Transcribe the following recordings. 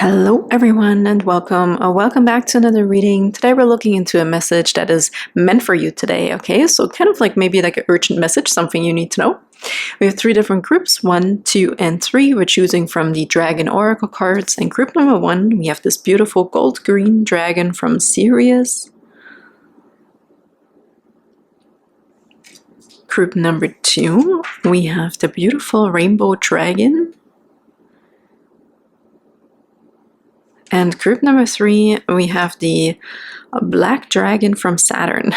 Hello everyone and welcome back to another reading. Today we're looking into a message that is meant for you today, okay? So kind of like maybe like an urgent message, something you need to know. We have 3 different groups, 1, 2, and 3. We're choosing from the Dragon Oracle cards. In group number 1, we have this beautiful gold-green dragon from Sirius. Group number 2, we have the beautiful rainbow dragon. And group number 3, we have the black dragon from Saturn.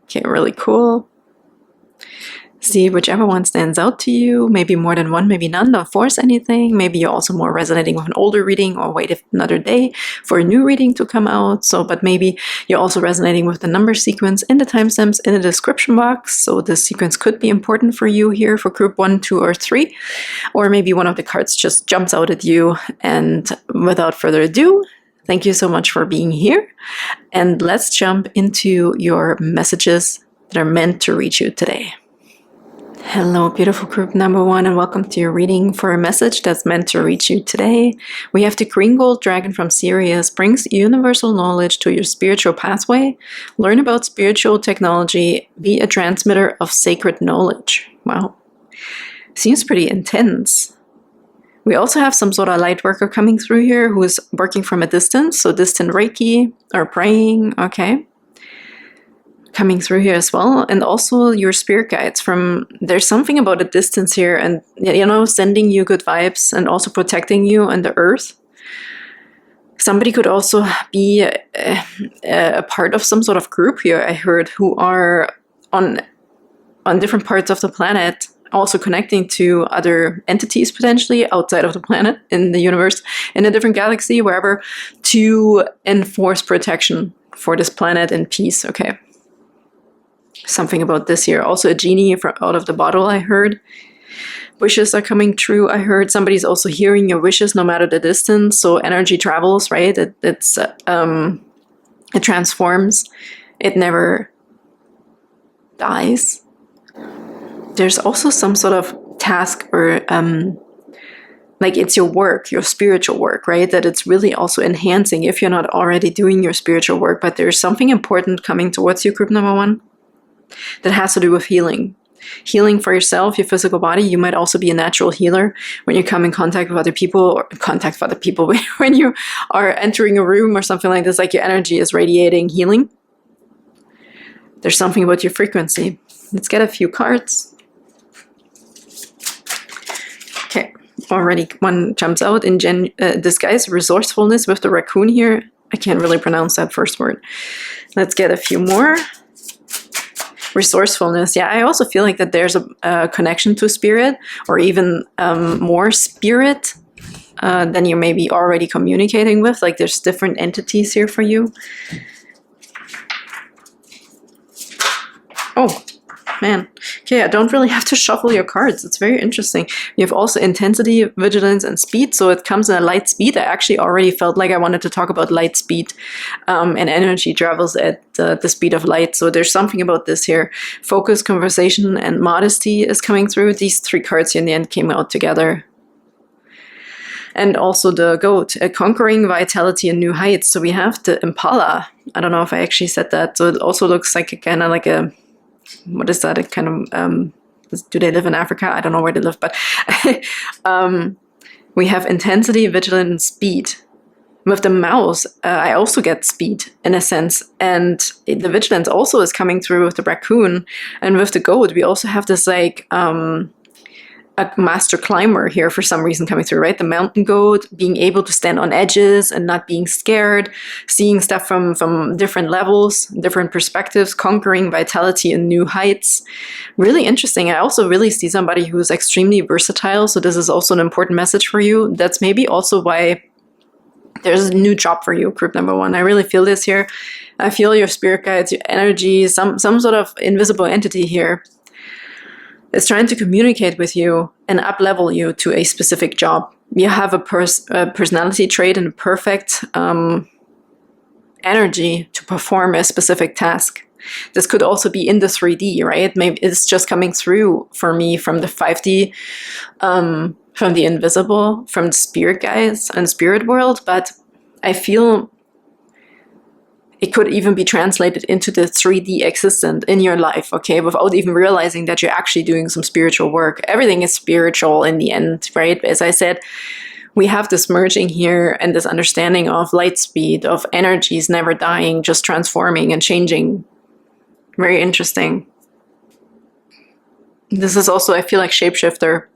Okay, really cool. See whichever one stands out to you. Maybe more than one, maybe none. Don't force anything. Maybe you're also more resonating with an older reading or wait another day for a new reading to come out. But maybe you're also resonating with the number sequence in the timestamps in the description box. So this sequence could be important for you here for group 1, 2, or 3. Or maybe one of the cards just jumps out at you. And without further ado, thank you so much for being here. And let's jump into your messages that are meant to reach you today. Hello, beautiful group number 1, and welcome to your reading for a message that's meant to reach you today. We have the green gold dragon from Sirius, brings universal knowledge to your spiritual pathway. Learn about spiritual technology, be a transmitter of sacred knowledge. Wow, seems pretty intense. We also have some sort of light worker coming through here who is working from a distance, so distant Reiki or praying, okay. Coming through here as well, and also your spirit guides there's something about a distance here and, you know, sending you good vibes and also protecting you and the earth. Somebody could also be a part of some sort of group here, I heard, who are on different parts of the planet, also connecting to other entities potentially outside of the planet, in the universe, in a different galaxy, wherever, to enforce protection for this planet and peace, okay. Something about this here. Also a genie out of the bottle, I heard. Wishes are coming true, I heard. Somebody's also hearing your wishes no matter the distance. So energy travels, right? It transforms. It never dies. There's also some sort of task or like it's your work, your spiritual work, right? That it's really also enhancing if you're not already doing your spiritual work. But there's something important coming towards you, group number 1. That has to do with healing. Healing for yourself, your physical body. You might also be a natural healer when you come in contact with other people, or contact with other people when you are entering a room or something like this, like your energy is radiating healing. There's something about your frequency. Let's get a few cards. Okay, already one jumps out in disguise, resourcefulness with the raccoon here. I can't really pronounce that first word. Let's get a few more. Resourcefulness. Yeah, I also feel like that there's a connection to spirit, or even more spirit than you may be already communicating with. Like there's different entities here for you. Oh, man. Okay, I don't really have to shuffle your cards. It's very interesting. You have also intensity, vigilance, and speed. So it comes in a light speed. I actually already felt like I wanted to talk about light speed, and energy travels at the speed of light. So there's something about this here. Focus, conversation, and modesty is coming through. These 3 cards here in the end came out together. And also the goat, conquering vitality and new heights. So we have the impala. I don't know if I actually said that. So it also looks like kind of like a, what is that? It kind of, do they live in Africa? I don't know where they live, but we have intensity, vigilance, and speed. With the mouse, I also get speed in a sense, and the vigilance also is coming through with the raccoon, and with the goat, we also have this like a master climber here for some reason coming through, right? The mountain goat, being able to stand on edges and not being scared, seeing stuff from different levels, different perspectives, conquering vitality and new heights. Really interesting. I also really see somebody who's extremely versatile. So this is also an important message for you. That's maybe also why there's a new job for you, group number 1. I really feel this here. I feel your spirit guides, your energy, some sort of invisible entity here is trying to communicate with you and up-level you to a specific job. You have a personality trait and a perfect energy to perform a specific task. This could also be in the 3D, right? Maybe it's just coming through for me from the 5D from the invisible, from the spirit guides and spirit world, but I feel it could even be translated into the 3D existent in your life, okay, without even realizing that you're actually doing some spiritual work. Everything is spiritual in the end, right? As I said, we have this merging here and this understanding of light speed, of energies never dying, just transforming and changing. Very interesting. This is also, I feel like, shapeshifter.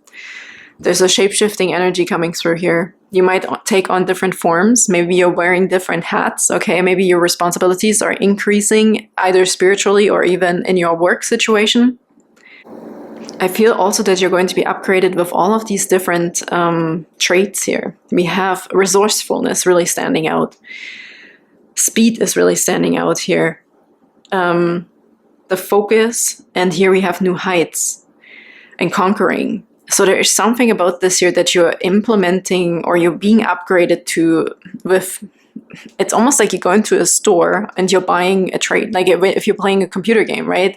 There's a shape-shifting energy coming through here. You might take on different forms. Maybe you're wearing different hats, okay? Maybe your responsibilities are increasing, either spiritually or even in your work situation. I feel also that you're going to be upgraded with all of these different traits here. We have resourcefulness really standing out. Speed is really standing out here. The focus, and here we have new heights and conquering. So there is something about this here that you're implementing or you're being upgraded to with, it's almost like you go into a store and you're buying a trait, like if you're playing a computer game, right?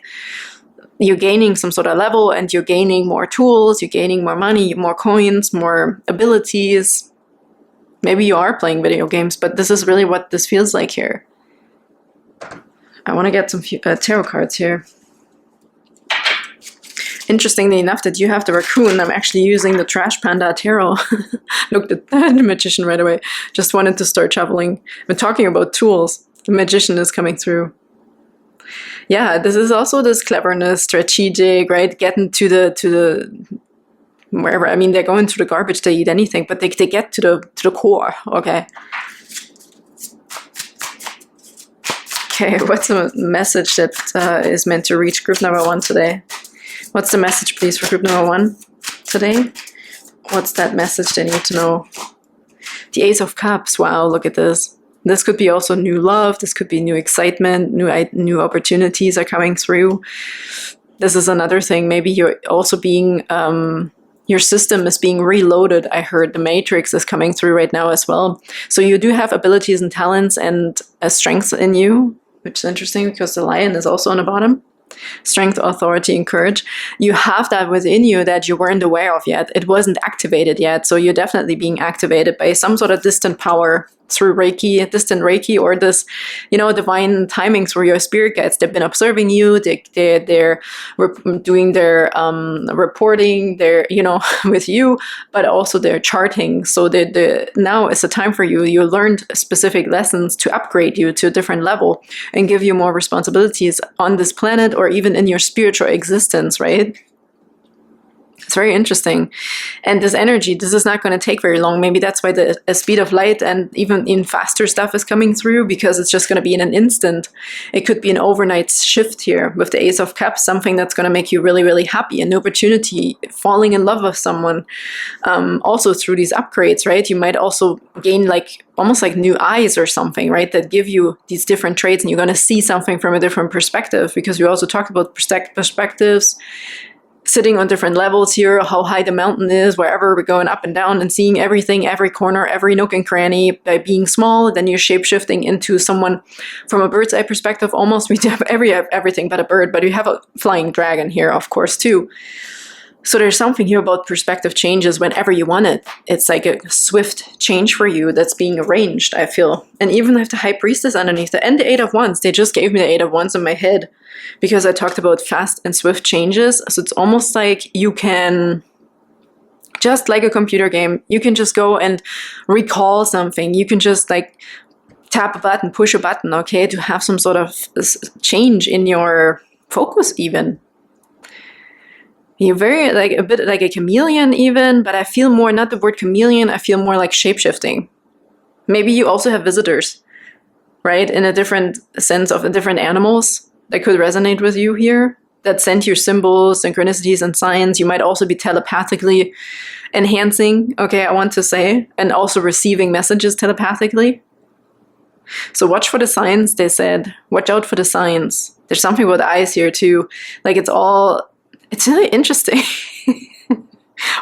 You're gaining some sort of level and you're gaining more tools, you're gaining more money, more coins, more abilities. Maybe you are playing video games, but this is really what this feels like here. I want to get some tarot cards here. Interestingly enough, that you have the raccoon, I'm actually using the Trash Panda tarot. Looked at the magician right away. Just wanted to start traveling. We're talking about tools. The magician is coming through. Yeah, this is also this cleverness, strategic, right? Getting to the wherever. I mean, they're going to the garbage, they eat anything, but they get to the core, okay? Okay, what's the message that is meant to reach group number 1 today? What's the message, please, for group number 1 today? What's that message they need to know? The Ace of Cups. Wow, look at this. This could be also new love. This could be new excitement. New opportunities are coming through. This is another thing. Maybe you're also being, your system is being reloaded. I heard the Matrix is coming through right now as well. So you do have abilities and talents and a strength in you, which is interesting because the lion is also on the bottom. Strength, authority, and courage. You have that within you that you weren't aware of yet. It wasn't activated yet. So you're definitely being activated by some sort of distant power through Reiki, distant Reiki, or this, divine timings where your spirit guides, they've been observing you, they're doing their reporting, they're, with you, but also they're charting. So now is the time for you. You learned specific lessons to upgrade you to a different level and give you more responsibilities on this planet or even in your spiritual existence, right? It's very interesting. And this energy, this is not going to take very long. Maybe that's why the speed of light and even in faster stuff is coming through, because it's just going to be in an instant. It could be an overnight shift here with the Ace of Cups, something that's going to make you really, really happy, an opportunity, falling in love with someone. Also through these upgrades, right? You might also gain almost like new eyes or something, right? That give you these different traits and you're going to see something from a different perspective, because we also talked about perspectives, sitting on different levels here, how high the mountain is, wherever we're going up and down and seeing everything, every corner, every nook and cranny. By being small, then you're shape-shifting into someone from a bird's eye perspective. Almost we have everything but a bird, but we have a flying dragon here, of course, too. So there's something here about perspective changes whenever you want it. It's like a swift change for you that's being arranged, I feel. And even with the High Priestess underneath it and the Eight of Wands, they just gave me the Eight of Wands in my head because I talked about fast and swift changes. So it's almost like you can, just like a computer game, you can just go and recall something. You can just tap a button, push a button, okay, to have some sort of change in your focus even. You're very, a bit like a chameleon even, but I feel more, not the word chameleon, I feel more like shape-shifting. Maybe you also have visitors, right? In a different sense of different animals that could resonate with you here, that send you symbols, synchronicities, and signs. You might also be telepathically enhancing, okay, I want to say, and also receiving messages telepathically. So watch for the signs, they said. Watch out for the signs. There's something about the eyes here too. It's really interesting.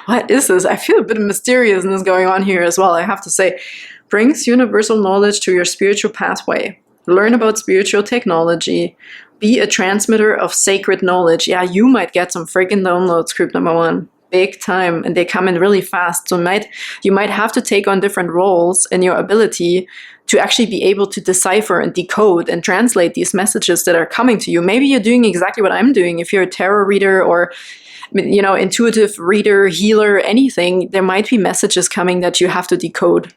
What is this? I feel a bit of mysteriousness going on here as well, I have to say. Brings universal knowledge to your spiritual pathway. Learn about spiritual technology. Be a transmitter of sacred knowledge. Yeah, you might get some freaking downloads, group number 1. big time, and they come in really fast. So you might have to take on different roles in your ability to actually be able to decipher and decode and translate these messages that are coming to you. Maybe you're doing exactly what I'm doing. If you're a tarot reader or intuitive reader, healer, anything, there might be messages coming that you have to decode.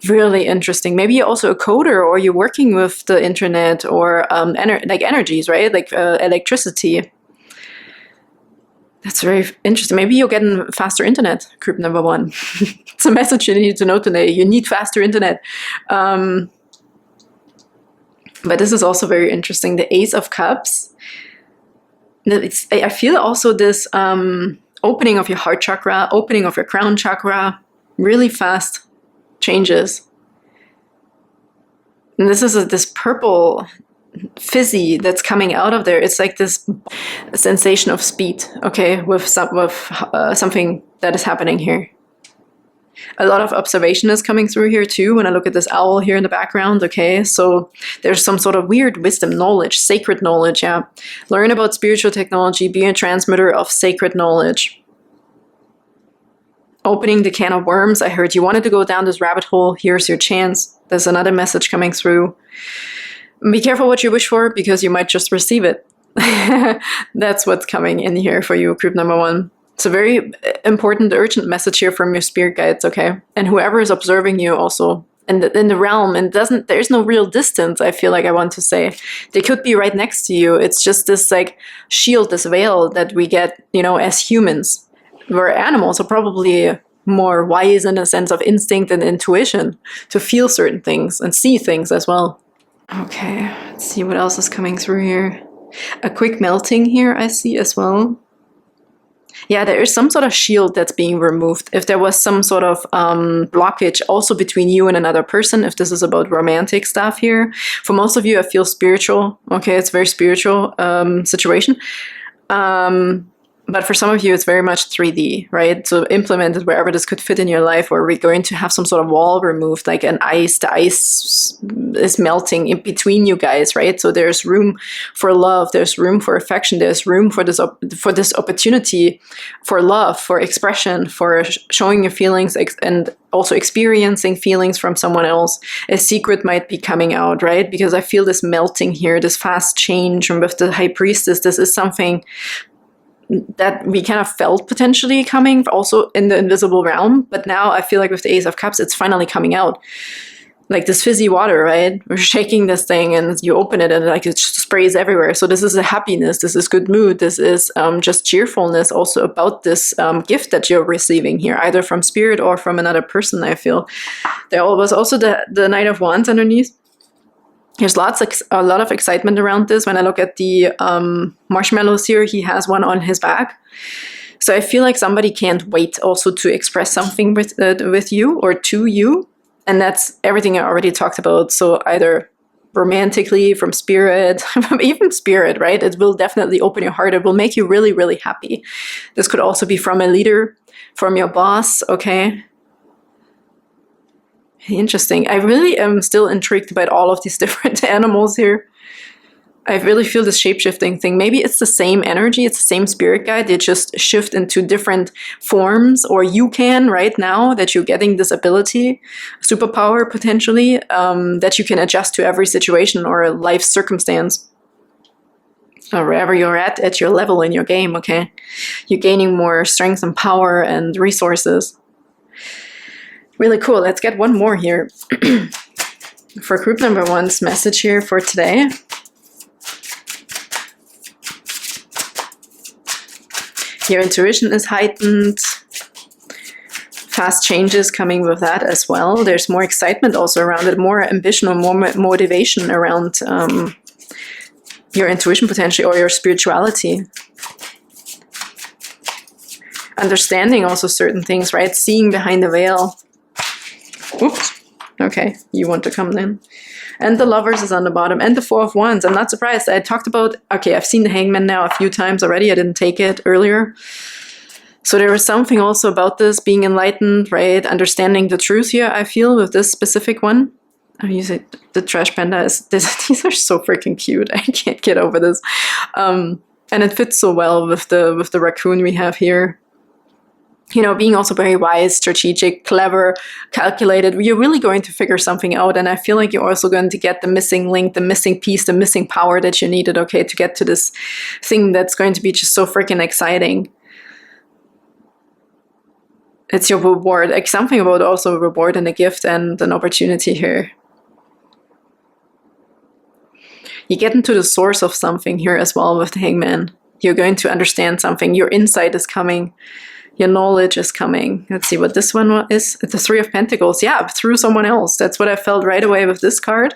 Really interesting. Maybe you're also a coder, or you're working with the internet, or like energies, right? Like electricity. That's very interesting. Maybe you're getting faster internet, group number 1. It's a message you need to know today. You need faster internet. But this is also very interesting. The Ace of Cups. I feel also this opening of your heart chakra, opening of your crown chakra, really fast changes. And this is this purple fizzy that's coming out of there. It's like this sensation of speed, okay, with something that is happening here. A lot of observation is coming through here too when I look at this owl here in the background, okay? So there's some sort of weird wisdom, knowledge, sacred knowledge, yeah. Learn about spiritual technology, be a transmitter of sacred knowledge. Opening the can of worms. I heard you wanted to go down this rabbit hole. Here's your chance. There's another message coming through. Be careful what you wish for, because you might just receive it. That's what's coming in here for you, group number 1. It's a very important, urgent message here from your spirit guides, okay? And whoever is observing you also in the realm, and there's no real distance, I feel like I want to say. They could be right next to you. It's just this like shield, this veil that we get, as humans. Where animals are probably more wise in a sense of instinct and intuition to feel certain things and see things as well. Okay, let's see what else is coming through here. A quick melting here I see as well. Yeah, there is some sort of shield that's being removed. If there was some sort of blockage also between you and another person, if this is about romantic stuff here. For most of you, I feel spiritual. Okay, it's a very spiritual situation. But for some of you, it's very much 3D, right? So implement it wherever this could fit in your life, or we're going to have some sort of wall removed, like the ice is melting in between you guys, right? So there's room for love, there's room for affection, there's room for this opportunity for love, for expression, for showing your feelings and also experiencing feelings from someone else. A secret might be coming out, right? Because I feel this melting here, this fast change. And with the High Priestess, this is something that we kind of felt potentially coming also in the invisible realm. But now I feel like with the Ace of Cups, it's finally coming out. Like this fizzy water, right? We're shaking this thing and you open it and like it just sprays everywhere. So this is a happiness. This is good mood. This is just cheerfulness also about this gift that you're receiving here, either from spirit or from another person, I feel. There was also the Knight of Wands underneath. There's a lot of excitement around this. When I look at the marshmallows here, he has one on his back. So I feel like somebody can't wait also to express something with you or to you. And that's everything I already talked about. So either romantically, from spirit, even spirit, right? It will definitely open your heart. It will make you really, really happy. This could also be from a leader, from your boss, okay? Interesting. I really am still intrigued about all of these different animals here. I really feel this shape-shifting thing. Maybe it's the same energy, it's the same spirit guide. They just shift into different forms, or you can right now that you're getting this ability, superpower potentially, that you can adjust to every situation or life circumstance. Or wherever you're at your level in your game, okay? You're gaining more strength and power and resources. Really cool. Let's get one more here. For group number 1's message here for today. Your intuition is heightened. Fast changes coming with that as well. There's more excitement also around it, more ambition or more motivation around your intuition potentially or your spirituality. Understanding also certain things, right? Seeing behind the veil. Oops. Okay, you want to come then. And the Lovers is on the bottom. And the Four of Wands. I'm not surprised. I talked about... Okay, I've seen the Hangman now a few times already. I didn't take it earlier. So there was something also about this, being enlightened, right? Understanding the truth here, I feel, with this specific one. I use it. The Trash Panda is... These are so freaking cute. I can't get over this. And it fits so well with the raccoon we have here. you know, being also very wise, strategic, clever, calculated. You're really going to figure something out. And I feel like you're also going to get the missing link, the missing piece, the missing power that you needed, okay, to get to this thing that's going to be just so freaking exciting. It's your reward, like something about also a reward and a gift and an opportunity here. You get into the source of something here as well with the Hangman. You're going to understand something. Your insight is coming. Your knowledge is coming. Let's see what this one is. The Three of Pentacles. Yeah, through someone else. That's what I felt right away with this card.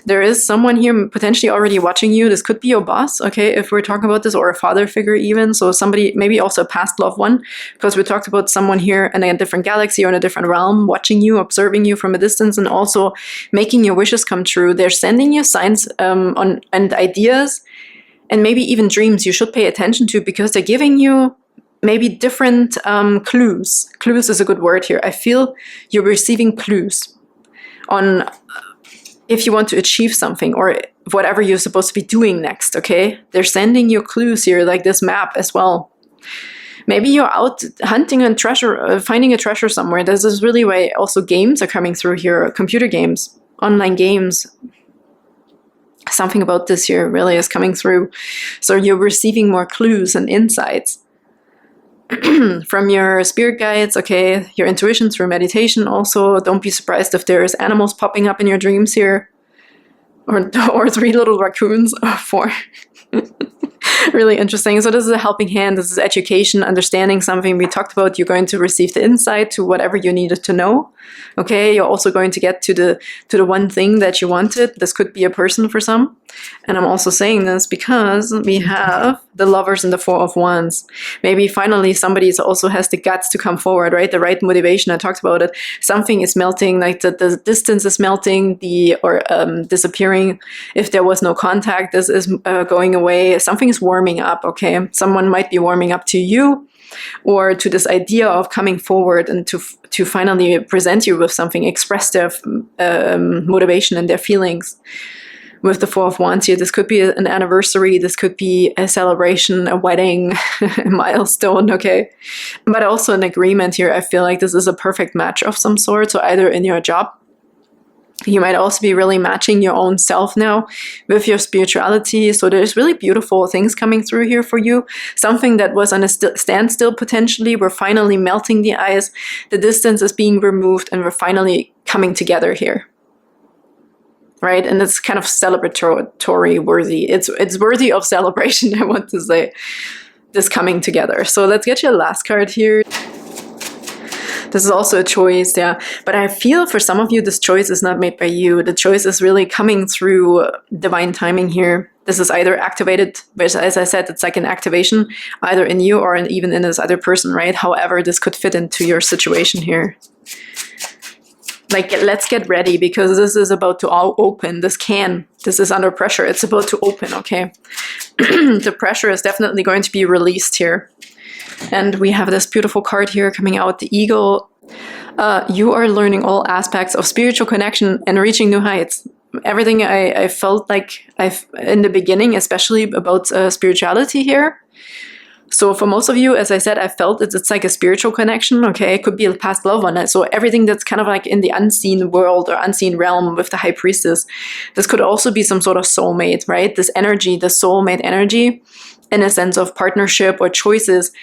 There is someone here potentially already watching you. This could be your boss, okay, if we're talking about this, or a father figure even. So somebody, maybe also a past loved one, because we talked about someone here in a different galaxy or in a different realm, watching you, observing you from a distance, and also making your wishes come true. They're sending you signs and ideas, and maybe even dreams you should pay attention to, because they're giving you maybe different clues. Clues is a good word here. I feel you're receiving clues on if you want to achieve something or whatever you're supposed to be doing next, okay? They're sending you clues here, like this map as well. Maybe you're out hunting and finding a treasure somewhere. This is really why also games are coming through here, computer games, online games. Something about this here really is coming through. So you're receiving more clues and insights from your spirit guides, okay, your intuition through meditation also. Don't be surprised if there's animals popping up in your dreams here. Or 3 little raccoons, or 4. Really interesting. So this is a helping hand. This is education, understanding something. We talked about you're going to receive the insight to whatever you needed to know. Okay, you're also going to get to the one thing that you wanted. This could be a person for some. And I'm also saying this because we have the Lovers and the Four of Wands. Maybe finally somebody also has the guts to come forward, right? The right motivation. I talked about it. Something is melting, like the distance is melting, or disappearing. If there was no contact, this is going away. Something is warming up, okay? Someone might be warming up to you or to this idea of coming forward and to finally present you with something, express their motivation and their feelings. With the Four of Wands here, this could be an anniversary, this could be a celebration, a wedding, a milestone, okay? But also an agreement here. I feel like this is a perfect match of some sort. So either in your job, you might also be really matching your own self now with your spirituality. So there's really beautiful things coming through here for you. Something that was on a standstill potentially, we're finally melting the ice. The distance is being removed and we're finally coming together here. Right? And it's kind of celebratory worthy. It's worthy of celebration, I want to say, this coming together. So let's get your last card here. This is also a choice, yeah. But I feel for some of you, this choice is not made by you. The choice is really coming through divine timing here. This is either activated, but as I said, it's like an activation, either in you or even in this other person, right? However, this could fit into your situation here. Like, let's get ready, because this is about to all open. This is under pressure. It's about to open, okay? The pressure is definitely going to be released here. And we have this beautiful card here coming out, the Eagle. You are learning all aspects of spiritual connection and reaching new heights. Everything I felt like in the beginning, especially about spirituality here. So for most of you, as I said, I felt it's like a spiritual connection, okay? It could be a past loved one. So everything that's kind of like in the unseen world or unseen realm with the High Priestess. This could also be some sort of soulmate, right? This energy, the soulmate energy, in a sense of partnership or choices,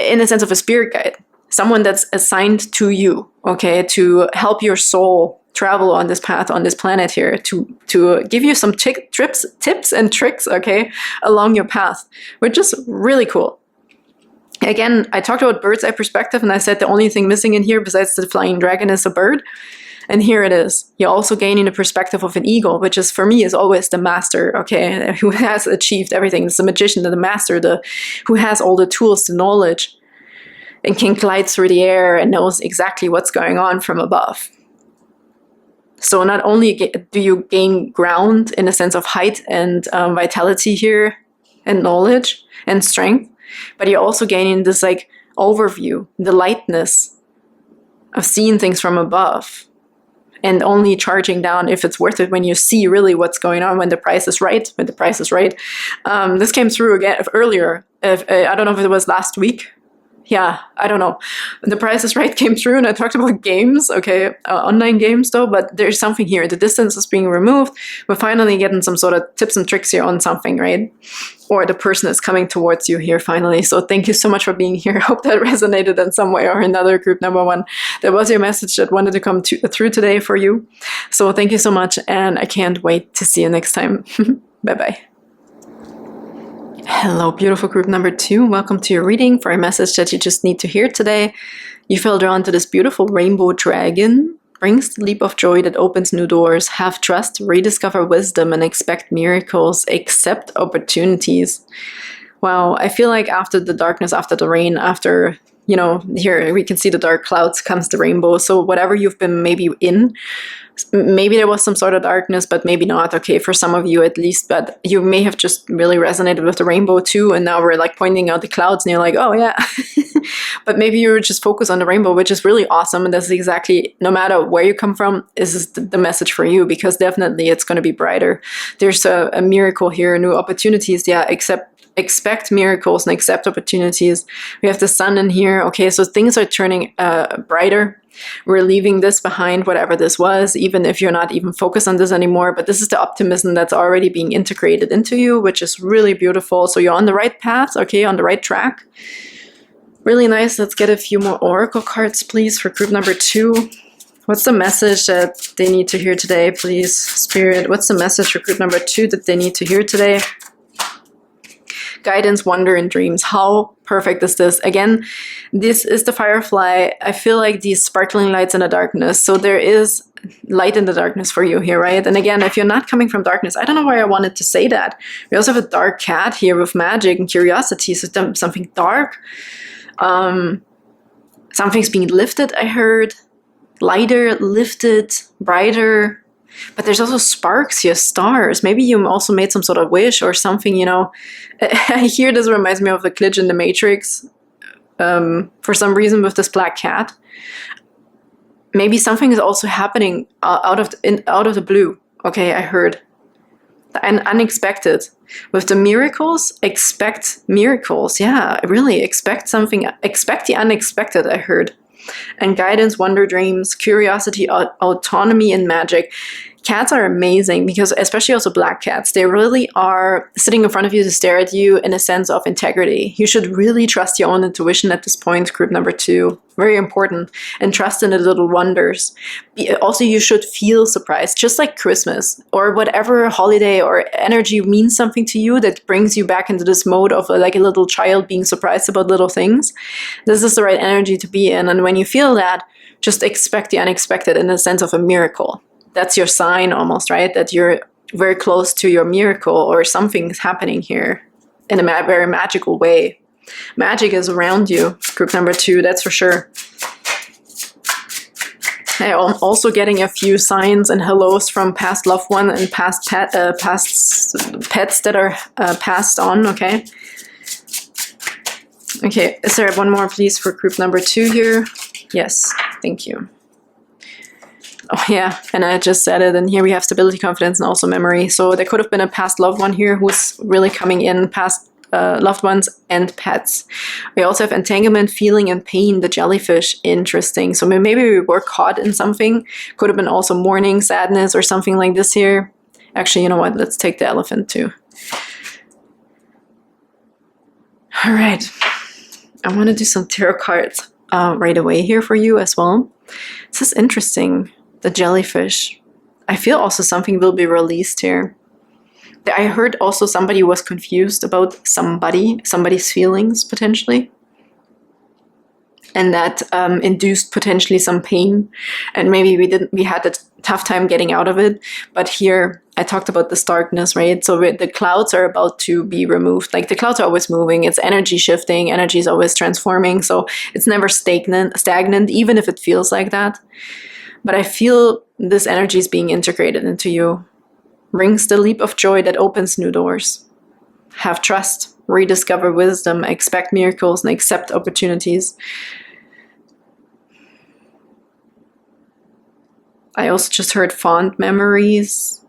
in a sense of a spirit guide. Someone that's assigned to you, okay? To help your soul travel on this path, on this planet here, to give you some tips and tricks, okay, along your path, which is really cool. Again, I talked about bird's eye perspective, and I said the only thing missing in here besides the flying dragon is a bird. And here it is. You're also gaining the perspective of an eagle, which is, for me, is always the master, okay, who has achieved everything. It's the magician, the master, who has all the tools, the knowledge, and can glide through the air and knows exactly what's going on from above. So not only do you gain ground in a sense of height and vitality here, and knowledge and strength, but you're also gaining this like overview, the lightness of seeing things from above, and only charging down if it's worth it when you see really what's going on, when the price is right. This came through again earlier. I don't know if it was last week. yeah, I don't know. The Price is Right came through and I talked about games, okay, online games though, but there's something here. The distance is being removed. We're finally getting some sort of tips and tricks here on something, right? Or the person is coming towards you here finally. So thank you so much for being here. I hope that resonated in some way or another, group number 1. That was your message that wanted to come through today for you. So thank you so much, and I can't wait to see you next time. Bye-bye. Hello, beautiful group number 2. Welcome to your reading for a message that you just need to hear today. You feel drawn to this beautiful rainbow dragon. Brings the leap of joy that opens new doors. Have trust, rediscover wisdom, and expect miracles. Accept opportunities. Wow, I feel like after the darkness, after the rain, after, here we can see the dark clouds comes the rainbow. So whatever you've been maybe in, maybe there was some sort of darkness, but maybe not. Okay, for some of you at least, but you may have just really resonated with the rainbow too. And now we're like pointing out the clouds and you're like, oh yeah. But maybe you were just focused on the rainbow, which is really awesome. And that's exactly, no matter where you come from, is the message for you, because definitely it's going to be brighter. There's a miracle here, new opportunities. Yeah, expect miracles and accept opportunities. We have the sun in here. Okay, so things are turning brighter. We're leaving this behind, whatever this was, even if you're not even focused on this anymore. But this is the optimism that's already being integrated into you, which is really beautiful. So you're on the right path, okay, on the right track. Really nice. Let's get a few more oracle cards, please, for group number 2. What's the message that they need to hear today, please, Spirit? What's the message for group number 2 that they need to hear today? Guidance, wonder, and dreams. How perfect is this? Again, this is the firefly. I feel like these sparkling lights in the darkness. So there is light in the darkness for you here, right? And again, if you're not coming from darkness, I don't know why I wanted to say that. We also have a dark cat here with magic and curiosity. So something dark. Something's being lifted, I heard. Lighter, lifted, brighter. But there's also sparks here, stars. Maybe you also made some sort of wish or something, I hear this reminds me of the glitch in the Matrix. For some reason with this black cat. Maybe something is also happening out of the blue. Okay, I heard. And unexpected. With the miracles, expect miracles. Yeah, really, expect something. Expect the unexpected, I heard. And guidance, wonder, dreams, curiosity, autonomy, and magic. Cats are amazing because, especially also black cats, they really are sitting in front of you to stare at you in a sense of integrity. You should really trust your own intuition at this point, group number 2. Very important. And trust in the little wonders. Also, you should feel surprised, just like Christmas or whatever holiday or energy means something to you that brings you back into this mode of like a little child being surprised about little things. This is the right energy to be in. And when you feel that, just expect the unexpected in the sense of a miracle. That's your sign almost, right? That you're very close to your miracle or something's happening here in a very magical way. Magic is around you, group number 2, that's for sure. I'm also getting a few signs and hellos from past loved one and past pets that are passed on, okay? Okay, is there one more, please, for group number 2 here? Yes, thank you. Oh yeah, and I just said it, and here we have stability, confidence, and also memory. So there could have been a past loved one here who's really coming in, past loved ones and pets. We also have entanglement, feeling, and pain, the jellyfish. Interesting. So maybe we were caught in something. Could have been also mourning, sadness, or something like this here. Actually, you know what? Let's take the elephant too. All right. I want to do some tarot cards right away here for you as well. This is interesting. The jellyfish. I feel also something will be released here. I heard also somebody was confused about somebody's feelings potentially. And that induced potentially some pain. And maybe we had a tough time getting out of it. But here I talked about this darkness, right? So the clouds are about to be removed. Like the clouds are always moving. It's energy shifting. Energy is always transforming. So it's never stagnant, even if it feels like that. But I feel this energy is being integrated into you. Brings the leap of joy that opens new doors. Have trust, rediscover wisdom, expect miracles, and accept opportunities. I also just heard fond memories.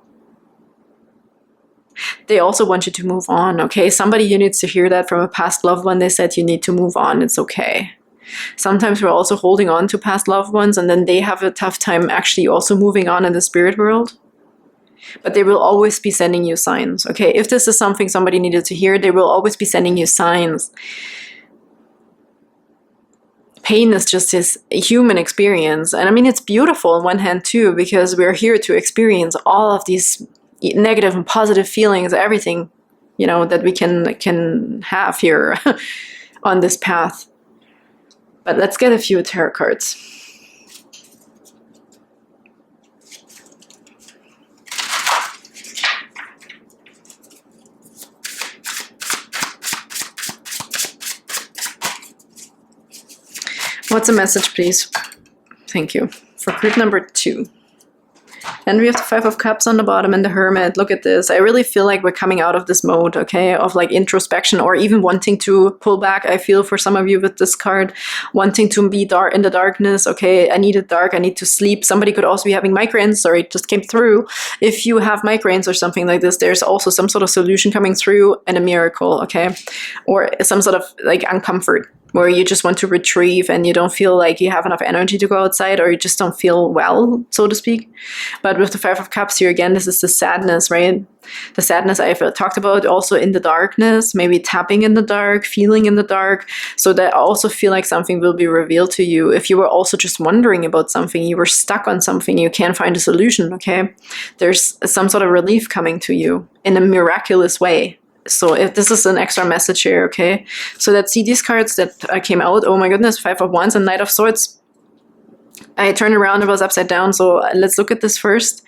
They also want you to move on, okay? Somebody who needs to hear that from a past loved one, they said you need to move on, it's okay. Sometimes we're also holding on to past loved ones and then they have a tough time actually also moving on in the spirit world. But they will always be sending you signs, okay? If this is something somebody needed to hear, they will always be sending you signs. Pain is just this human experience. And I mean, it's beautiful on one hand too, because we're here to experience all of these negative and positive feelings, everything, you know, that we can have here on this path. But let's get a few tarot cards. What's a message, please? Thank you. For group number 2. And we have the 5 of Cups on the bottom and the Hermit. Look at this. I really feel like we're coming out of this mode, okay, of like introspection or even wanting to pull back. I feel for some of you with this card, wanting to be dark in the darkness. Okay, I need it dark. I need to sleep. Somebody could also be having migraines. Sorry, it just came through. If you have migraines or something like this, there's also some sort of solution coming through and a miracle, okay, or some sort of like uncomfort, where you just want to retrieve and you don't feel like you have enough energy to go outside, or you just don't feel well, so to speak. But with the 5 of Cups here, again, this is the sadness, right? The sadness I've talked about, also in the darkness, maybe tapping in the dark, feeling in the dark. So that I also feel like something will be revealed to you. If you were also just wondering about something, you were stuck on something, you can't find a solution, okay? There's some sort of relief coming to you in a miraculous way. So if this is an extra message here, okay? So let's see these cards that came out. Oh my goodness, 5 of Wands and Knight of Swords. I turned around, it was upside down. So let's look at this first.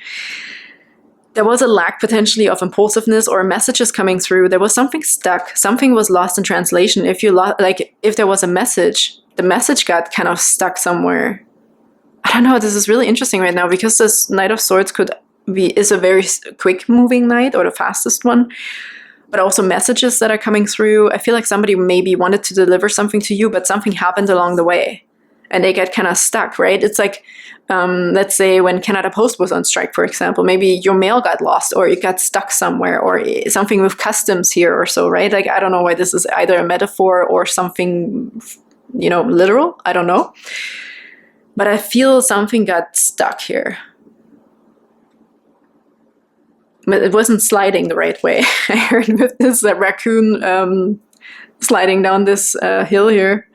There was a lack potentially of impulsiveness or messages coming through. There was something stuck. Something was lost in translation. If you if there was a message, the message got kind of stuck somewhere. I don't know. This is really interesting right now because this Knight of Swords is a very quick moving knight, or the fastest one. But also messages that are coming through. I feel like somebody maybe wanted to deliver something to you, but something happened along the way and they get kind of stuck, right? It's like, let's say when Canada Post was on strike, for example, maybe your mail got lost or it got stuck somewhere, or something with customs here or so, right? Like, I don't know why this is either a metaphor or something, you know, literal. I don't know. But I feel something got stuck here. But it wasn't sliding the right way. I heard with this raccoon sliding down this hill here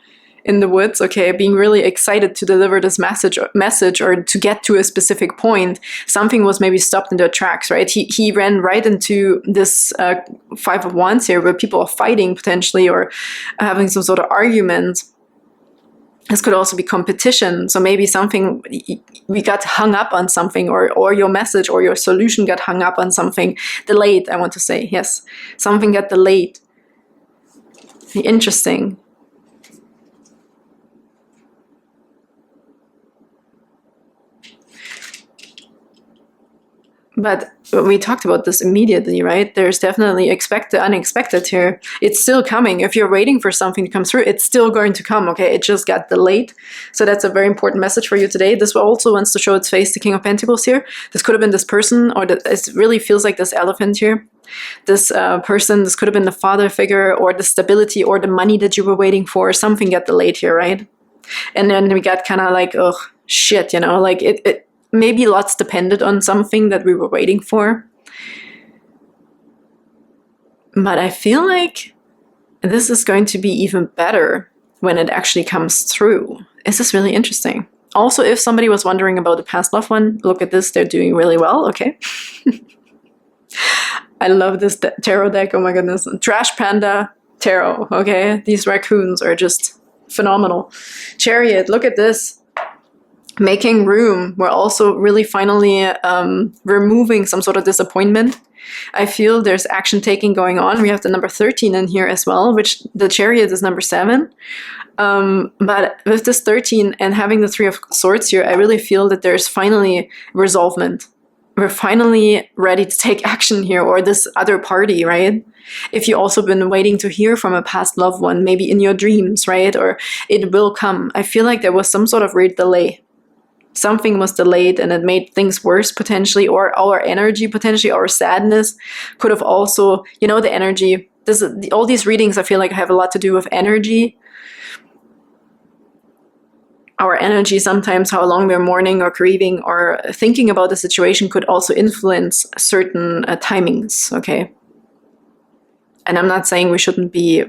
in the woods, okay, being really excited to deliver this message or to get to a specific point. Something was maybe stopped in their tracks, right? He ran right into this 5 of Wands here, where people are fighting potentially or having some sort of argument. This could also be competition. So maybe something, we got hung up on something, or your message or your solution got hung up on something. Delayed, I want to say. Yes. Something got delayed. Interesting. But we talked about this immediately, right? There's definitely the unexpected here. It's still coming. If you're waiting for something to come through, it's still going to come, okay? It just got delayed. So that's a very important message for you today. This also wants to show its face, the King of Pentacles here. This could have been this person, or it really feels like this elephant here. This person, this could have been the father figure, or the stability, or the money that you were waiting for. Something got delayed here, right? And then we got kind of like, oh, shit, you know, like it maybe lots depended on something that we were waiting for. But I feel like this is going to be even better when it actually comes through. This is really interesting. Also, if somebody was wondering about the past loved one, look at this. They're doing really well, okay? I love this tarot deck. Oh my goodness. Trash Panda Tarot, okay? These raccoons are just phenomenal. Chariot, look at this. Making room. We're also really finally removing some sort of disappointment. I feel there's action taking going on. We have the number 13 in here as well, which the Chariot is number 7. But with this 13 and having the 3 of Swords here, I really feel that there's finally resolvement. We're finally ready to take action here, or this other party, right? If you've also been waiting to hear from a past loved one, maybe in your dreams, right? Or it will come. I feel like there was some sort of weird delay. Something was delayed and it made things worse potentially, or our energy potentially, our sadness could have also, you know, the energy. All these readings, I feel like, have a lot to do with energy. Our energy, sometimes how long we're mourning or grieving or thinking about the situation, could also influence certain timings, okay? And I'm not saying we shouldn't be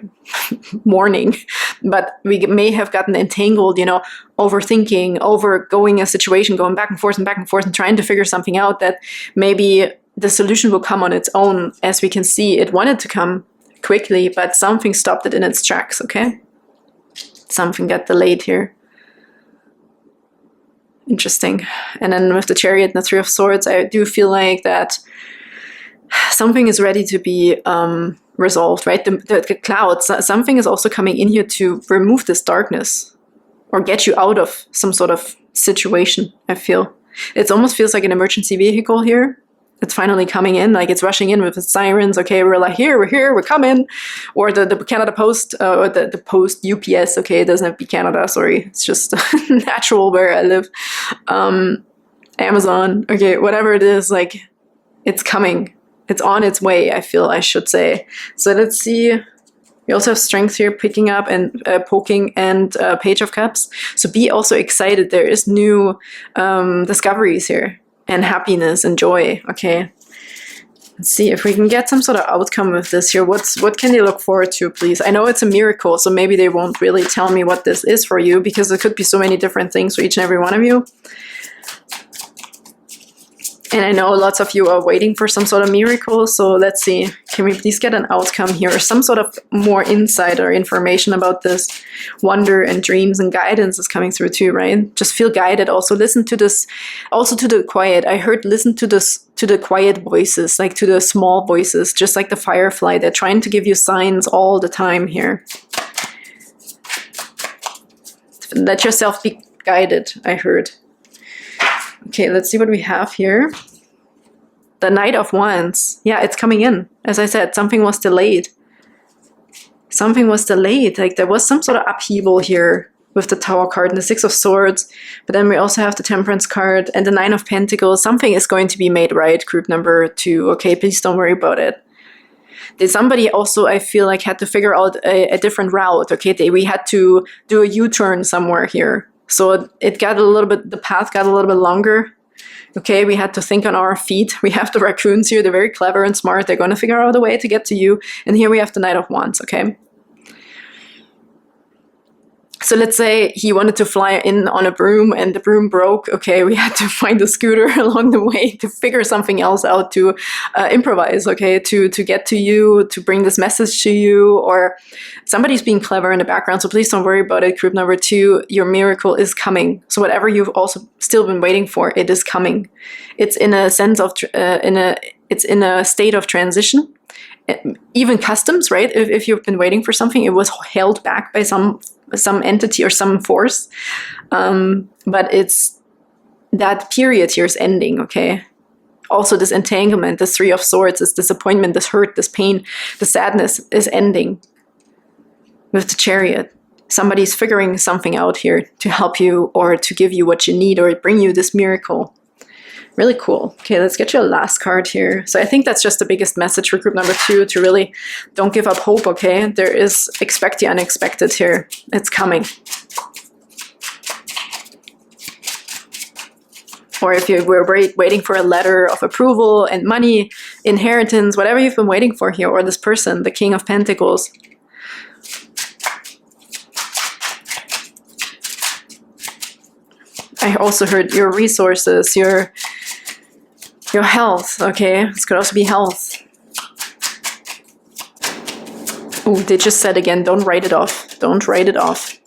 mourning, but we may have gotten entangled, you know, overthinking, overgoing a situation, going back and forth and trying to figure something out that maybe the solution will come on its own. As we can see, it wanted to come quickly, but something stopped it in its tracks, okay? Something got delayed here. Interesting. And then with the Chariot and the Three of Swords, I do feel like that something is ready to be resolved, right? The clouds, something is also coming in here to remove this darkness or get you out of some sort of situation, I feel. It almost feels like an emergency vehicle here. It's finally coming in, like it's rushing in with its sirens. Okay, we're like, we're here, we're coming. Or the Canada Post, or the Post UPS, okay, it doesn't have to be Canada, sorry. It's just natural where I live. Amazon, okay, whatever it is, like, it's coming. It's on its way, I feel I should say. So let's see. We also have Strength here, picking up and poking, and Page of Cups. So be also excited. There is new discoveries here, and happiness and joy. Okay. Let's see if we can get some sort of outcome with this here. What can they look forward to, please? I know it's a miracle, so maybe they won't really tell me what this is for you, because there could be so many different things for each and every one of you. And I know lots of you are waiting for some sort of miracle, so let's see. Can we please get an outcome here, or some sort of more insight or information about this? Wonder and dreams and guidance is coming through too, right? Just feel guided. Also listen to this, also to the quiet. I heard listen to this, to the quiet voices, like to the small voices, just like the firefly. They're trying to give you signs all the time here. Let yourself be guided, I heard. Okay, let's see what we have here. The Knight of Wands. Yeah, it's coming in. As I said, something was delayed. Something was delayed. Like there was some sort of upheaval here with the Tower card and the Six of Swords. But then we also have the Temperance card and the Nine of Pentacles. Something is going to be made right, group number 2. Okay, please don't worry about it. Somebody also, I feel like, had to figure out a different route. Okay, we had to do a U-turn somewhere here. So it got a little bit, the path got a little bit longer. Okay, we had to think on our feet. We have the raccoons here. They're very clever and smart. They're going to figure out a way to get to you. And here we have the Knight of Wands, okay? So let's say he wanted to fly in on a broom and the broom broke. Okay, we had to find a scooter along the way to figure something else out, to improvise, okay, to get to you, to bring this message to you, or somebody's being clever in the background. So please don't worry about it. Group number 2, your miracle is coming. So whatever you've also still been waiting for, it is coming. It's in a sense of, it's in a state of transition. Even customs, right? If you've been waiting for something, it was held back by some entity or some force. But it's that period here is ending, okay? Also this entanglement, this Three of Swords, this disappointment, this hurt, this pain, the sadness is ending with the Chariot. Somebody's figuring something out here to help you or to give you what you need or bring you this miracle. Really cool. Okay, let's get you a last card here. So I think that's just the biggest message for group number 2, to really don't give up hope, okay? There is, expect the unexpected here. It's coming. Or if you were waiting for a letter of approval and money, inheritance, whatever you've been waiting for here, or this person, the King of Pentacles. I also heard your resources, your health, okay? This could also be health. Oh, they just said again, don't write it off. Don't write it off.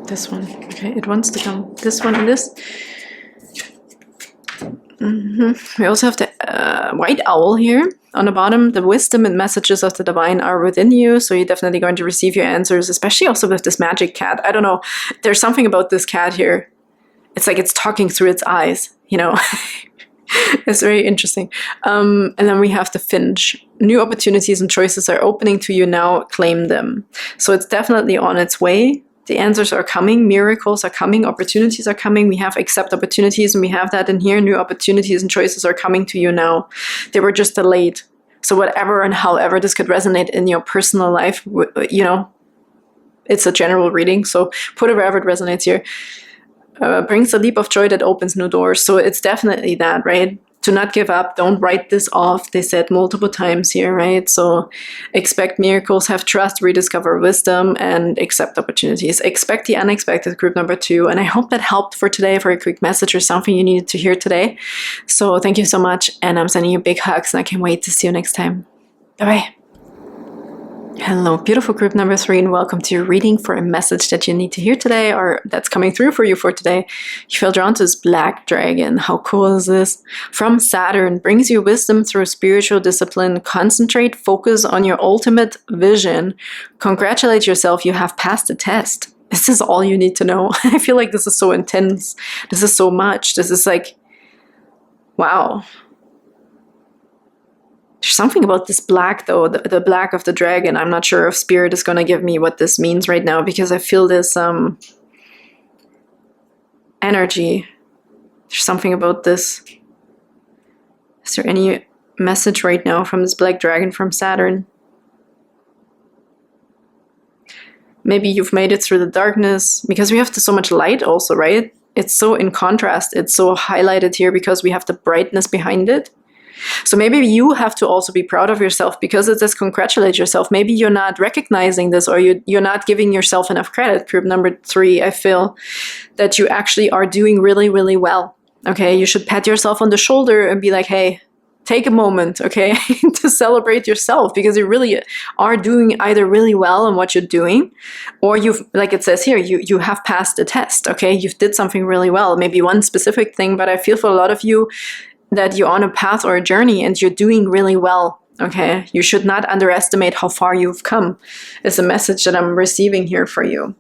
This one, okay, it wants to come. This one and this. We also have the White Owl here on the bottom. The wisdom and messages of the divine are within you, so you're definitely going to receive your answers, especially also with this magic cat. I don't know, there's something about this cat here. It's like it's talking through its eyes, you know. It's very interesting. And then we have the Finch. New opportunities and choices are opening to you now. Claim them. So it's definitely on its way. The answers are coming, miracles are coming, opportunities are coming. We have accept opportunities, and we have that in here. New opportunities and choices are coming to you now. They were just delayed. So whatever and however this could resonate in your personal life, you know, it's a general reading. So put it wherever it resonates here. Brings a leap of joy that opens new doors. So it's definitely that, right? To not give up, don't write this off, they said multiple times here, right? So expect miracles, have trust, rediscover wisdom, and accept opportunities. Expect the unexpected, group number 2. And I hope that helped for today, for a quick message or something you needed to hear today. So thank you so much, and I'm sending you big hugs, and I can't wait to see you next time. Bye-bye. Hello, beautiful group number 3, and welcome to your reading for a message that you need to hear today, or that's coming through for you for today. You feel drawn to this black dragon. How cool is this? From Saturn, brings you wisdom through spiritual discipline. Concentrate, focus on your ultimate vision. Congratulate yourself, you have passed the test. This is all you need to know. I feel like this is so intense. This is so much. This is like, wow. There's something about this black, though, the black of the dragon. I'm not sure if Spirit is going to give me what this means right now, because I feel this energy. There's something about this. Is there any message right now from this black dragon from Saturn? Maybe you've made it through the darkness, because we have so much light also, right? It's so in contrast. It's so highlighted here because we have the brightness behind it. So maybe you have to also be proud of yourself, because it says congratulate yourself. Maybe you're not recognizing this, or you're not giving yourself enough credit. Group number 3, I feel that you actually are doing really, really well. Okay, you should pat yourself on the shoulder and be like, hey, take a moment, okay, to celebrate yourself, because you really are doing either really well in what you're doing, or you've, like it says here, you have passed the test, okay? You've did something really well, maybe one specific thing, but I feel for a lot of you, that you're on a path or a journey and you're doing really well, okay? You should not underestimate how far you've come, is a message that I'm receiving here for you.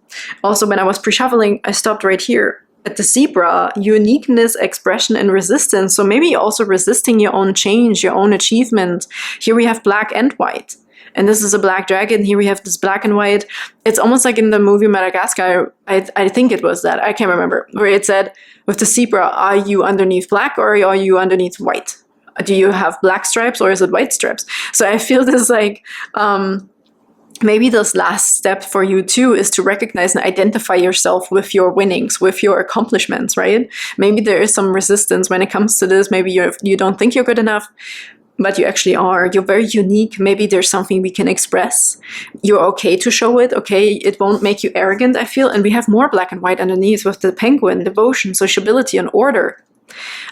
Also, when I was pre-shuffling, I stopped right here at the zebra, uniqueness, expression, and resistance. So maybe also resisting your own change, your own achievement. Here we have black and white. And this is a black dragon. Here we have this black and white. It's almost like in the movie Madagascar, I think it was that, I can't remember, where it said, with the zebra, are you underneath black or are you underneath white? Do you have black stripes or is it white stripes? So I feel this like, maybe this last step for you too is to recognize and identify yourself with your winnings, with your accomplishments, right? Maybe there is some resistance when it comes to this. Maybe you don't think you're good enough, but you actually are. You're very unique. Maybe there's something we can express. You're okay to show it, okay? It won't make you arrogant, I feel. And we have more black and white underneath with the penguin, devotion, sociability, and order.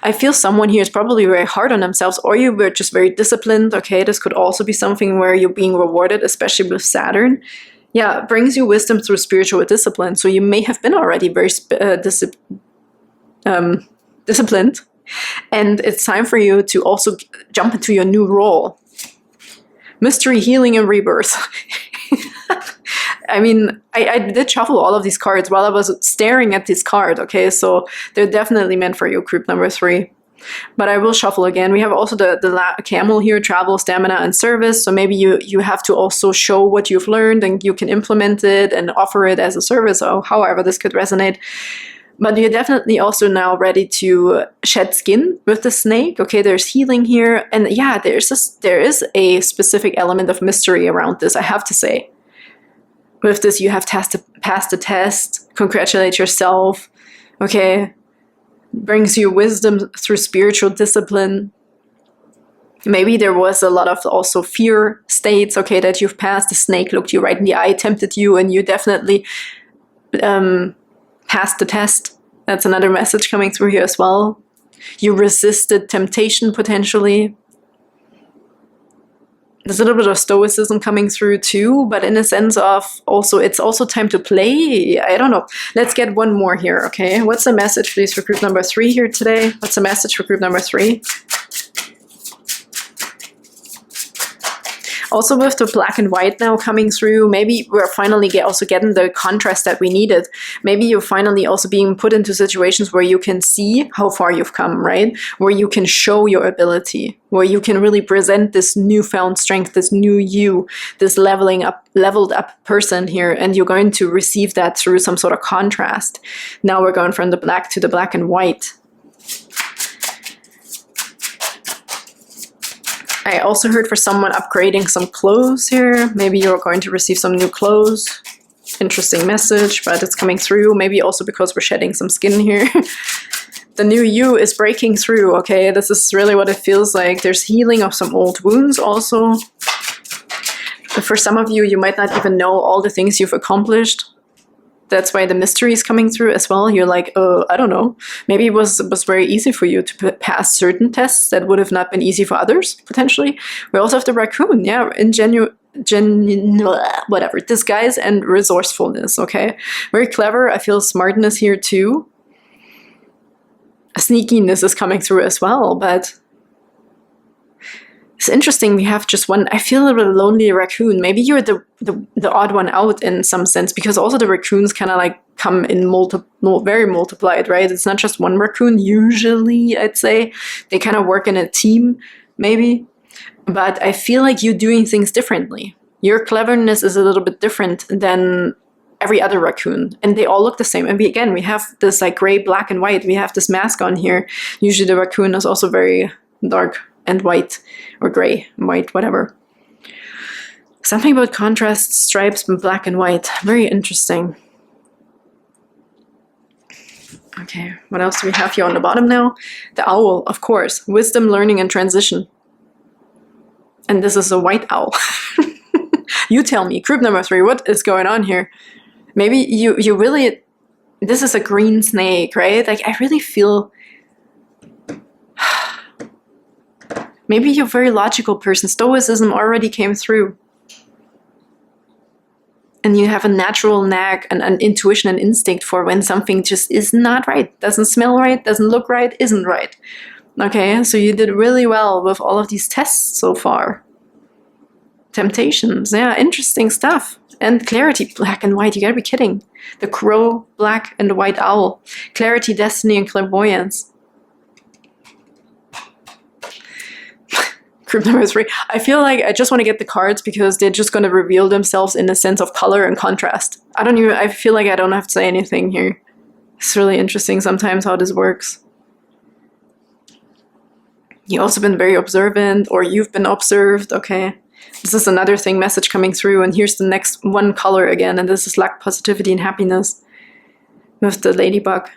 I feel someone here is probably very hard on themselves, or you were just very disciplined, okay? This could also be something where you're being rewarded, especially with Saturn. Yeah, it brings you wisdom through spiritual discipline. So you may have been already very disciplined. And it's time for you to also jump into your new role. Mystery, healing, and rebirth. I mean, I did shuffle all of these cards while I was staring at this card, okay? So they're definitely meant for you, group number 3. But I will shuffle again. We have also the camel here, travel, stamina, and service. So maybe you have to also show what you've learned and you can implement it and offer it as a service, or however this could resonate. But you're definitely also now ready to shed skin with the snake. Okay, there's healing here. And yeah, there is a specific element of mystery around this, I have to say. With this, you have passed the test. Congratulate yourself. Okay, brings you wisdom through spiritual discipline. Maybe there was a lot of also fear states, okay, that you've passed. The snake looked you right in the eye, tempted you, and you definitely passed the test. That's another message coming through here as well. You resisted temptation potentially. There's a little bit of stoicism coming through too, but in a sense of also, it's also time to play. I don't know. Let's get one more here, okay? What's the message, please, for group number 3 here today? What's the message for group number 3? Also with the black and white now coming through, maybe we're finally also getting the contrast that we needed. Maybe you're finally also being put into situations where you can see how far you've come, right? Where you can show your ability, where you can really present this newfound strength, this new you, this leveled up person here, and you're going to receive that through some sort of contrast. Now we're going from the black to the black and white. I also heard for someone upgrading some clothes here. Maybe you're going to receive some new clothes. Interesting message, but it's coming through. Maybe also because we're shedding some skin here. The new you is breaking through, okay? This is really what it feels like. There's healing of some old wounds also. For some of you, you might not even know all the things you've accomplished. That's why the mystery is coming through as well. You're like, I don't know. Maybe it was very easy for you to pass certain tests that would have not been easy for others, potentially. We also have the raccoon, yeah, whatever, disguise and resourcefulness, okay? Very clever. I feel smartness here too. Sneakiness is coming through as well, but it's interesting. We have just one. I feel a little lonely raccoon. Maybe you're the odd one out in some sense, because also the raccoons kind of like come in very multiplied, right? It's not just one raccoon. Usually, I'd say they kind of work in a team, maybe. But I feel like you're doing things differently. Your cleverness is a little bit different than every other raccoon, and they all look the same. And we have this like gray, black, and white. We have this mask on here. Usually, the raccoon is also very dark and white, or gray, white, whatever. Something about contrast, stripes, black and white. Very interesting. Okay, what else do we have here on the bottom now? The owl, of course. Wisdom, learning, and transition. And this is a white owl. You tell me, group number 3, what is going on here? Maybe you really... This is a green snake, right? Like, I really feel... Maybe you're a very logical person. Stoicism already came through. And you have a natural knack and an intuition and instinct for when something just is not right. Doesn't smell right, doesn't look right, isn't right. Okay, so you did really well with all of these tests so far. Temptations, yeah, interesting stuff. And clarity, black and white, you gotta be kidding. The crow, black and white owl. Clarity, destiny, and clairvoyance. Group number 3. I feel like I just want to get the cards because they're just going to reveal themselves in the sense of color and contrast. I feel like I don't have to say anything here. It's really interesting sometimes how this works. You've also been very observant, or you've been observed, okay? This is another thing, message coming through, and here's the next one color again, and this is lack, positivity, and happiness with the ladybug.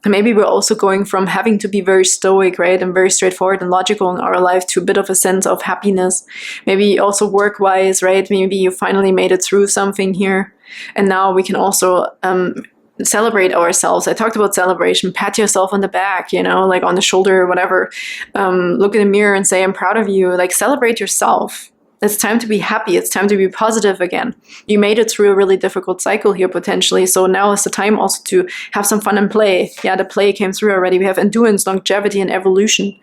And maybe we're also going from having to be very stoic, right, and very straightforward and logical in our life to a bit of a sense of happiness. Maybe also work-wise, right? Maybe you finally made it through something here. And now we can also celebrate ourselves. I talked about celebration. Pat yourself on the back, you know, like on the shoulder or whatever. Look in the mirror and say, I'm proud of you. Like, celebrate yourself. It's time to be happy. It's time to be positive again. You made it through a really difficult cycle here potentially. So now is the time also to have some fun and play. Yeah, the play came through already. We have endurance, longevity, and evolution.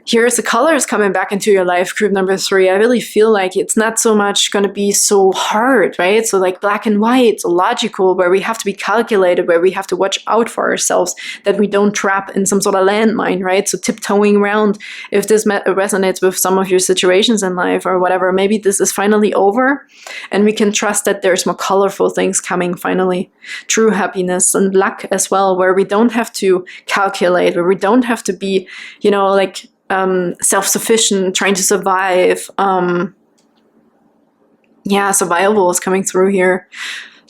Here's the colors coming back into your life, group number 3. I really feel like it's not so much going to be so hard, right? So like black and white, so logical, where we have to be calculated, where we have to watch out for ourselves, that we don't trap in some sort of landmine, right? So tiptoeing around. If this resonates with some of your situations in life or whatever, maybe this is finally over and we can trust that there's more colorful things coming finally. True happiness and luck as well, where we don't have to calculate, where we don't have to be, you know, like self-sufficient, trying to survive. Yeah, survival is coming through here.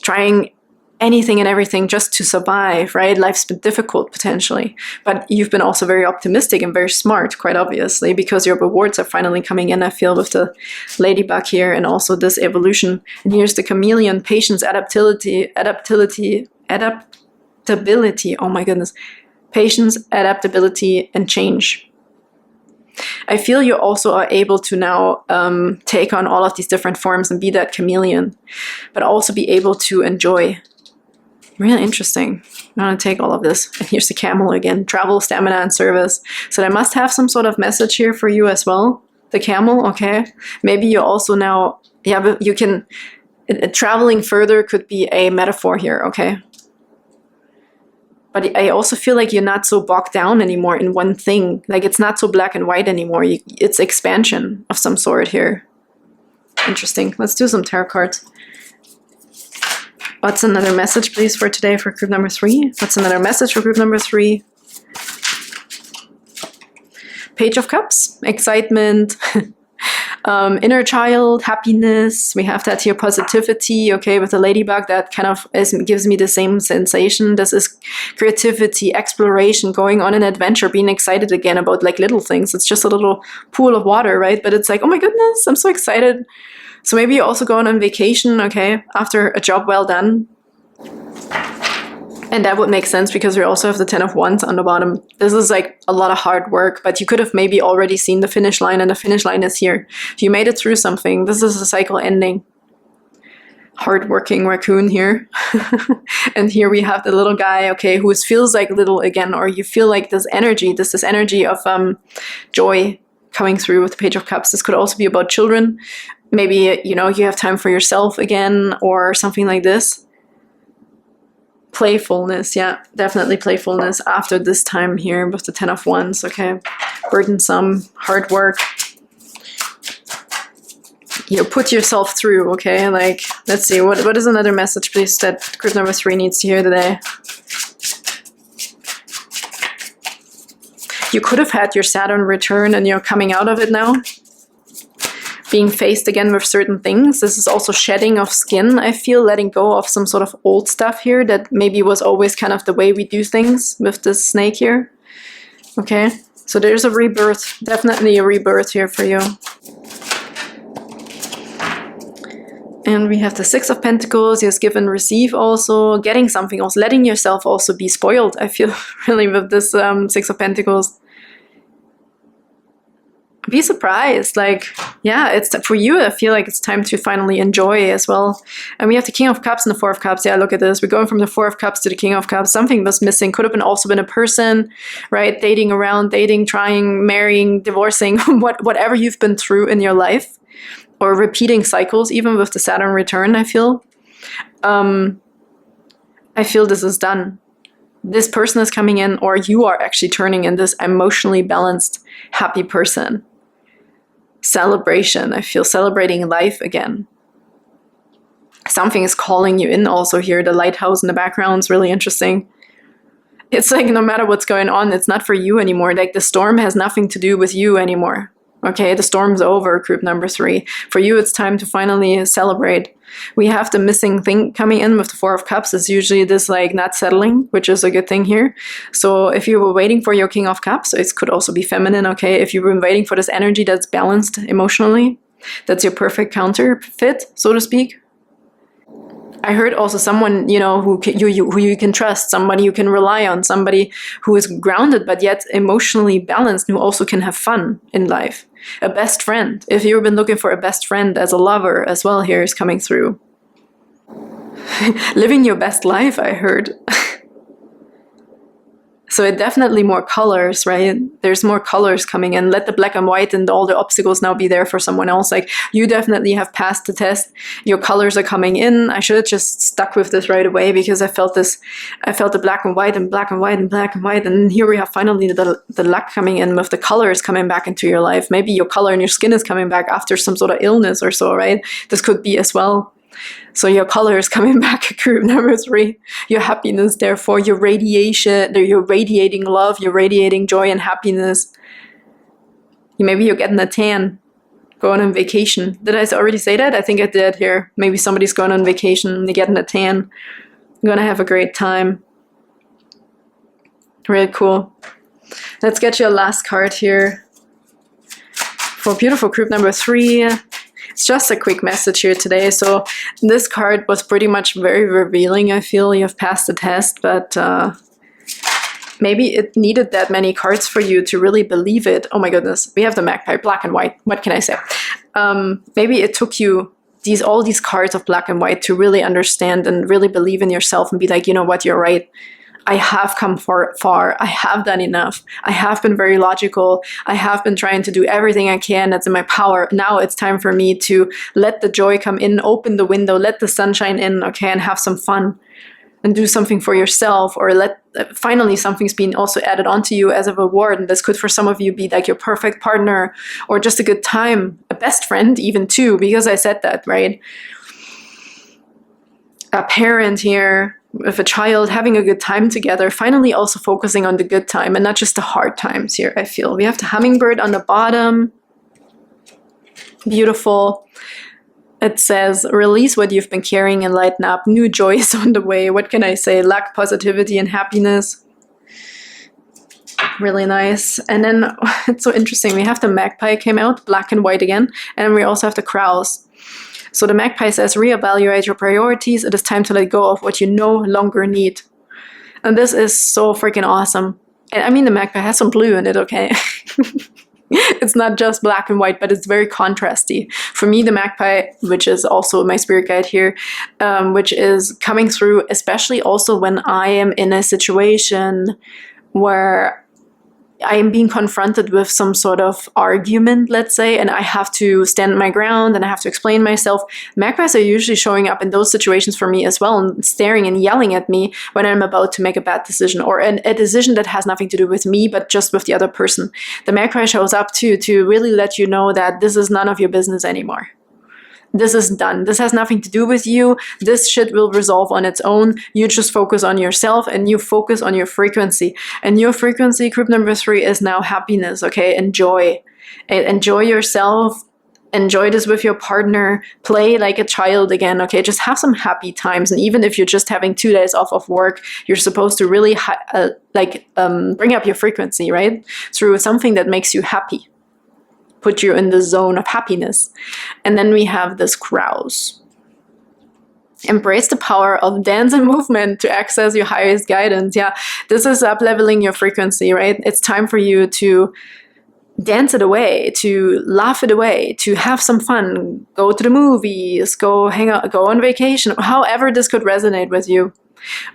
Trying anything and everything just to survive, right? Life's been difficult potentially, but you've been also very optimistic and very smart, quite obviously, because your rewards are finally coming in, I feel, with the ladybug here and also this evolution. And here's the chameleon, patience, adaptability, oh my goodness. Patience, adaptability, and change. I feel you also are able to now take on all of these different forms and be that chameleon, but also be able to enjoy. Really interesting. I'm going to take all of this. And here's the camel again. Travel, stamina, and service. So I must have some sort of message here for you as well. The camel, okay. Maybe you also now, yeah, but you can, traveling further could be a metaphor here, okay. But I also feel like you're not so bogged down anymore in one thing. Like it's not so black and white anymore. It's expansion of some sort here. Interesting. Let's do some tarot cards. What's another message, please, for today for group number 3? What's another message for group number 3? Page of Cups, excitement, inner child, happiness. We have that here, positivity, okay, with the ladybug. That kind of gives me the same sensation. This is creativity, exploration, going on an adventure, being excited again about like little things. It's just a little pool of water, right? But it's like, oh my goodness, I'm so excited. So maybe you're also going on vacation, okay, after a job well done. And that would make sense because we also have the 10 of Wands on the bottom. This is like a lot of hard work, but you could have maybe already seen the finish line, and the finish line is here. If you made it through something, this is a cycle ending. Hardworking raccoon here. And here we have the little guy, okay, who feels like little again, or you feel like this is energy of joy coming through with the Page of Cups. This could also be about children. Maybe, you know, you have time for yourself again or something like this. Playfulness, yeah, definitely playfulness after this time here with the 10 of Wands, okay. Burdensome, hard work. You put yourself through, okay. Like, let's see, what is another message, please, that group number 3 needs to hear today? You could have had your Saturn return and you're coming out of it now. Being faced again with certain things. This is also shedding of skin, I feel, letting go of some sort of old stuff here that maybe was always kind of the way we do things with this snake here. Okay, so there's a rebirth, definitely a rebirth here for you. And we have the 6 of Pentacles, yes, give and receive also, getting something else, letting yourself also be spoiled, I feel, really, with this 6 of Pentacles. Be surprised, like, yeah, it's for you. I feel like it's time to finally enjoy as well. And we have the King of Cups and the 4 of Cups. Yeah, look at this. We're going from the 4 of Cups to the King of Cups. Something was missing. Could have been also been a person, right? Dating around, dating, trying, marrying, divorcing, whatever you've been through in your life, or repeating cycles, even with the Saturn return, I feel. I feel this is done. This person is coming in, or you are actually turning in this emotionally balanced, happy person. Celebration. I feel celebrating life again. Something is calling you in also here. The lighthouse in the background is really interesting. It's like no matter what's going on, it's not for you anymore. Like the storm has nothing to do with you anymore. Okay, the storm's over, group number 3. For you, it's time to finally celebrate. We have the missing thing coming in with the 4 of Cups. It's usually this like not settling, which is a good thing here. So if you were waiting for your King of Cups, it could also be feminine, okay? If you've been waiting for this energy that's balanced emotionally, that's your perfect counterfeit, so to speak. I heard also someone, you know, who you can trust, somebody you can rely on, somebody who is grounded but yet emotionally balanced, who also can have fun in life. A best friend. If you've been looking for a best friend as a lover as well, here is coming through. Living your best life, I heard. So it definitely more colors, right? There's more colors coming in. Let the black and white and all the obstacles now be there for someone else. Like you definitely have passed the test. Your colors are coming in. I should have just stuck with this right away because I felt this. I felt the black and white and black and white and black and white. And here we have finally the luck coming in with the colors coming back into your life. Maybe your color in your skin is coming back after some sort of illness or so, right? This could be as well. So your color is coming back at group number 3. Your happiness, therefore, your radiation, you're radiating love, you're radiating joy and happiness. Maybe you're getting a tan, going on vacation. Did I already say that? I think I did here. Maybe somebody's going on vacation and they're getting a tan. You're going to have a great time. Really cool. Let's get your last card here. For beautiful group number 3. It's just a quick message here today. So this card was pretty much very revealing. I feel you have passed the test, but maybe it needed that many cards for you to really believe it. Oh my goodness, we have the magpie, black and white. What can I say? Maybe it took you all these cards of black and white to really understand and really believe in yourself and be like, you know what, you're right. I have come far. I have done enough. I have been very logical. I have been trying to do everything I can that's in my power. Now it's time for me to let the joy come in, open the window, let the sunshine in, okay, and have some fun and do something for yourself, or finally something's been also added onto you as a reward. And this could for some of you be like your perfect partner, or just a good time, a best friend even too, because I said that, right? A parent here with a child having a good time together, finally also focusing on the good time and not just the hard times here. I feel we have the hummingbird on the bottom. Beautiful. It says, release what you've been carrying and lighten up. New joy is on the way. What can I say? Luck, positivity, and happiness. Really nice. And then it's so interesting. We have the magpie came out, black and white again. And we also have the crows. So the magpie says, reevaluate your priorities. It is time to let go of what you no longer need. And this is so freaking awesome. And I mean, the magpie has some blue in it, okay? It's not just black and white, but it's very contrasty. For me, the magpie, which is also my spirit guide here, which is coming through, especially also when I am in a situation where I am being confronted with some sort of argument, let's say, and I have to stand my ground and I have to explain myself. Magpies are usually showing up in those situations for me as well, and staring and yelling at me when I'm about to make a bad decision, or a decision that has nothing to do with me, but just with the other person. The magpie shows up too, to really let you know that this is none of your business anymore. This is done. This has nothing to do with you. This shit will resolve on its own. You just focus on yourself and you focus on your frequency. And your frequency, group number 3, is now happiness, okay? Enjoy. Enjoy yourself. Enjoy this with your partner. Play like a child again, okay? Just have some happy times. And even if you're just having 2 days off of work, you're supposed to really bring up your frequency, right? Through something that makes you happy. Put you in the zone of happiness. And then we have this crows. Embrace the power of dance and movement to access your highest guidance. Yeah, this is up-leveling your frequency, right? It's time for you to dance it away, to laugh it away, to have some fun, go to the movies, go hang out, go on vacation, however this could resonate with you.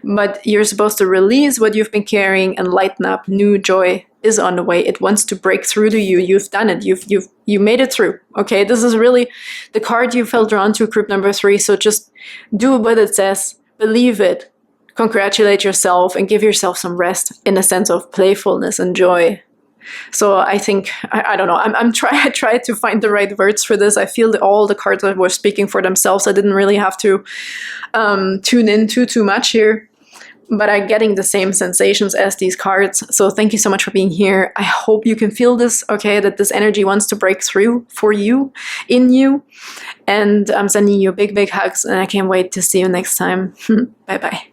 But you're supposed to release what you've been carrying and lighten up. New joy is on the way. It wants to break through to you. You've done it. You made it through. Okay, this is really the card you felt drawn to, group number 3. So just do what it says. Believe it. Congratulate yourself and give yourself some rest in a sense of playfulness and joy. So I think, I don't know, I tried to find the right words for this. I feel that all the cards were speaking for themselves. I didn't really have to tune in too much here, but I'm getting the same sensations as these cards. So thank you so much for being here. I hope you can feel this, okay, that this energy wants to break through for you, in you. And I'm sending you big hugs, and I can't wait to see you next time. Bye-bye.